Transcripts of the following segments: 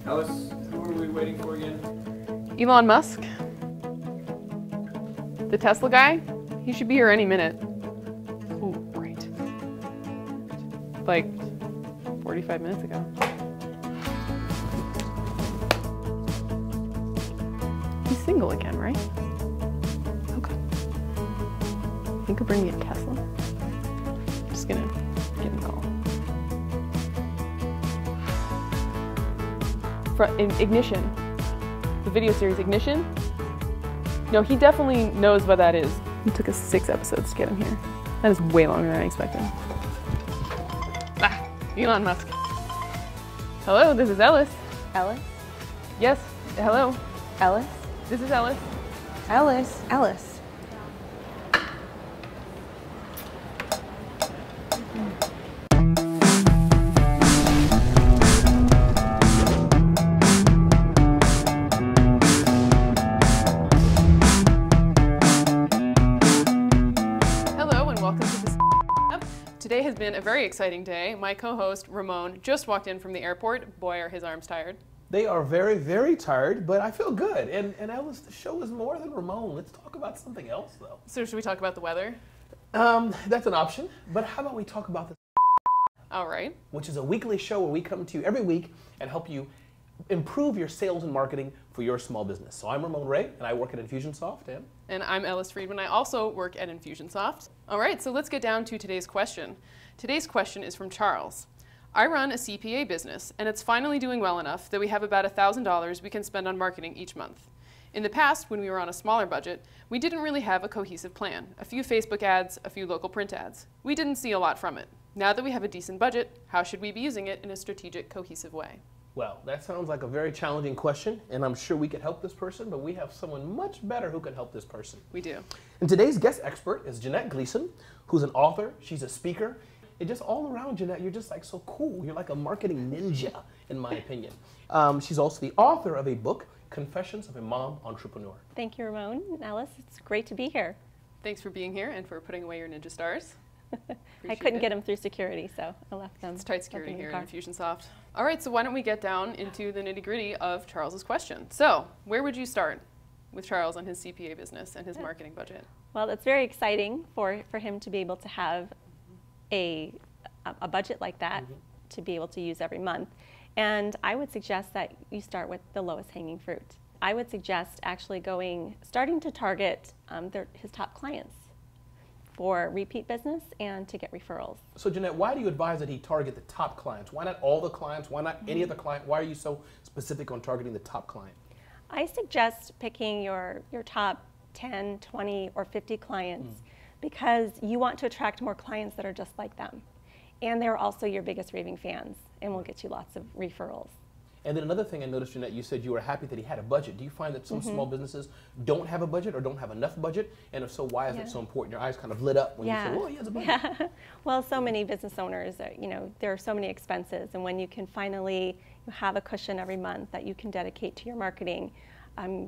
Alice, who are we waiting for again? Elon Musk, the Tesla guy, he should be here any minute. Oh, right. Like 45 minutes ago. He's single again, right? Okay. He could bring me a Tesla. I'm just gonna give him a call. Ignition. The video series Ignition. No, he definitely knows what that is. It took us 6 episodes to get him here. That is way longer than I expected. Ah, Elon Musk. Hello, this is Ellis. Ellis? Yes, hello. Ellis? This is Ellis. Ellis? Ellis. Today has been a very exciting day. My co-host, Ramon, just walked in from the airport. Boy, are his arms tired. They are very, very tired, but I feel good. And Alice, the show is more than Ramon. Let's talk about something else, though. So should we talk about the weather? That's an option, but how about we talk about the All right. which is a weekly show where we come to you every week and help you improve your sales and marketing for your small business. So I'm Ramon Ray, and I work at Infusionsoft. And I'm Ellis Friedman. I also work at Infusionsoft. All right, so let's get down to today's question. Today's question is from Charles. I run a CPA business, and it's finally doing well enough that we have about $1,000 we can spend on marketing each month. In the past, when we were on a smaller budget, we didn't really have a cohesive plan. A few Facebook ads, a few local print ads. We didn't see a lot from it. Now that we have a decent budget, how should we be using it in a strategic, cohesive way? Well, that sounds like a very challenging question, and I'm sure we could help this person, but we have someone much better who can help this person. We do. And today's guest expert is Janette Gleason, who's an author, she's a speaker, and just all around, Janette, you're just like so cool. You're like a marketing ninja, in my opinion. She's also the author of a book, Confessions of a Mom Entrepreneur. Thank you, Ramon and Alice. It's great to be here. Thanks for being here and for putting away your Ninja Stars. I couldn't get them through security, so I left them. It's tight security here in Infusionsoft. All right, so why don't we get down into the nitty-gritty of Charles's question. So, where would you start with Charles and his CPA business and his marketing budget? Well, it's very exciting for him to be able to have a budget like that to be able to use every month. And I would suggest that you start with the lowest hanging fruit. I would suggest actually starting to target his top clients for repeat business and to get referrals. So Janette, why do you advise that he target the top clients? Why not all the clients? Why not any other client? Why are you so specific on targeting the top client? I suggest picking your top 10, 20, or 50 clients because you want to attract more clients that are just like them. And they're also your biggest raving fans and will get you lots of referrals. And then another thing I noticed, Janette, you said you were happy that he had a budget. Do you find that some small businesses don't have a budget or don't have enough budget? And if so, why is it so important? Your eyes kind of lit up when you said, oh, he has a budget. Yeah. Well, so many business owners, there are so many expenses. And when you can finally have a cushion every month that you can dedicate to your marketing,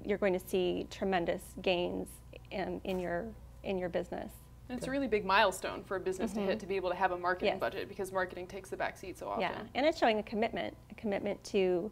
you're going to see tremendous gains in your business. And it's a really big milestone for a business to hit, to be able to have a marketing budget, because marketing takes the back seat so often. Yeah, and it's showing a commitment to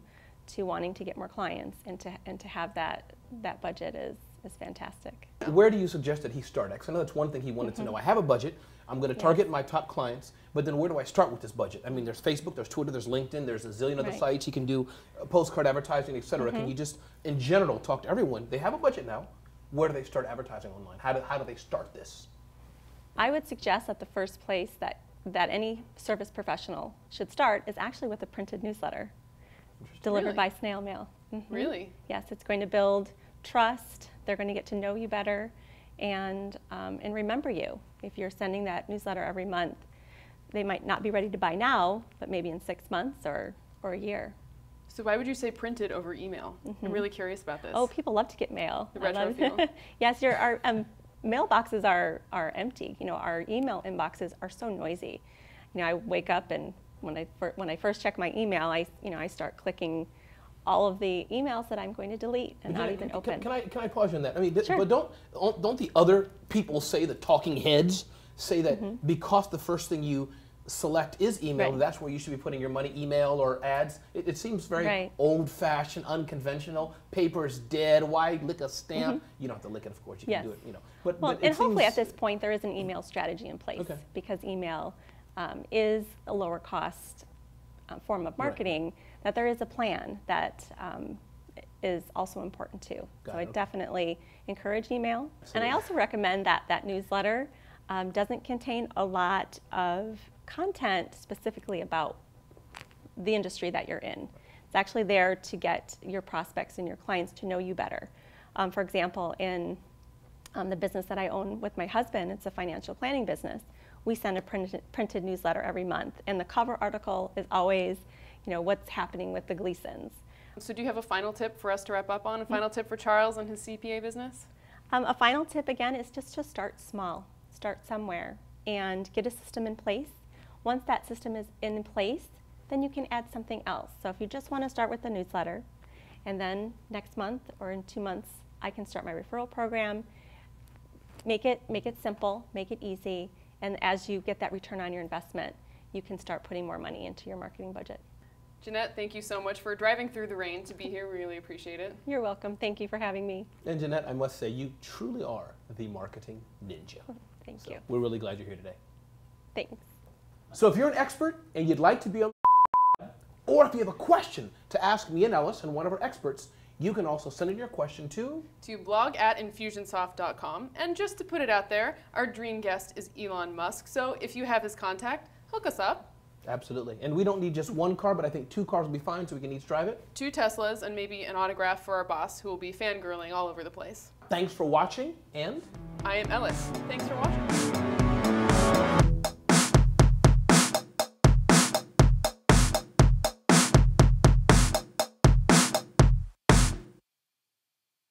wanting to get more clients, and to have that budget is fantastic. Where do you suggest that he start? Because I know that's one thing he wanted to know. I have a budget. I'm going to target my top clients, but then where do I start with this budget? I mean, there's Facebook, there's Twitter, there's LinkedIn, there's a zillion other sites. He can do postcard advertising, et cetera. Can you just, in general, talk to everyone? They have a budget now. Where do they start advertising online? How do they start this? I would suggest that the first place that any service professional should start is actually with a printed newsletter delivered by snail mail. Really? Yes, it's going to build trust. They're going to get to know you better and remember you. If you're sending that newsletter every month, they might not be ready to buy now, but maybe in 6 months or a year. So why would you say printed over email? I'm really curious about this. Oh, people love to get mail. The retro feel. Yes, our mailboxes are empty. Our email inboxes are so noisy. I wake up and when I first check my email, I start clicking all of the emails that I'm going to delete and not even open. Can I pause you on that? I mean, Sure. but don't the other people say, the talking heads say that because the first thing you select is email, Right. that's where you should be putting your money, email or ads. It seems very Right. old-fashioned, unconventional. Paper's dead. Why lick a stamp? You don't have to lick it, of course. You Yes. can do it, you know. But, Well, but and it hopefully at seems- this point there is an email strategy in place Okay. because email is a lower cost form of marketing, that there is a plan that is also important too. Got So it, I okay. definitely encourage email. And Absolutely. I also recommend that that newsletter doesn't contain a lot of content specifically about the industry that you're in. It's actually there to get your prospects and your clients to know you better. For example, in the business that I own with my husband, it's a financial planning business. We send a printed newsletter every month, and the cover article is always, you know, what's happening with the Gleasons. So do you have a final tip for us to wrap up on? A final tip for Charles and his CPA business? A final tip, again, is just to start small. Start somewhere and get a system in place. Once that system is in place, then you can add something else. So if you just want to start with the newsletter, and then next month or in 2 months, I can start my referral program. Make it simple, make it easy, and as you get that return on your investment, you can start putting more money into your marketing budget. Janette, thank you so much for driving through the rain to be here. We really appreciate it. You're welcome. Thank you for having me. And Janette, I must say, you truly are the marketing ninja. Thank So you. we're really glad you're here today. Thanks. So if you're an expert and you'd like to be on, or if you have a question to ask me and Ellis and one of our experts, you can also send in your question to blog@infusionsoft.com. And just to put it out there, our dream guest is Elon Musk. So if you have his contact, hook us up. Absolutely. And we don't need just one car, but I think 2 cars will be fine so we can each drive it. 2 Teslas and maybe an autograph for our boss who will be fangirling all over the place. Thanks for watching, and I am Ellis. Thanks for watching.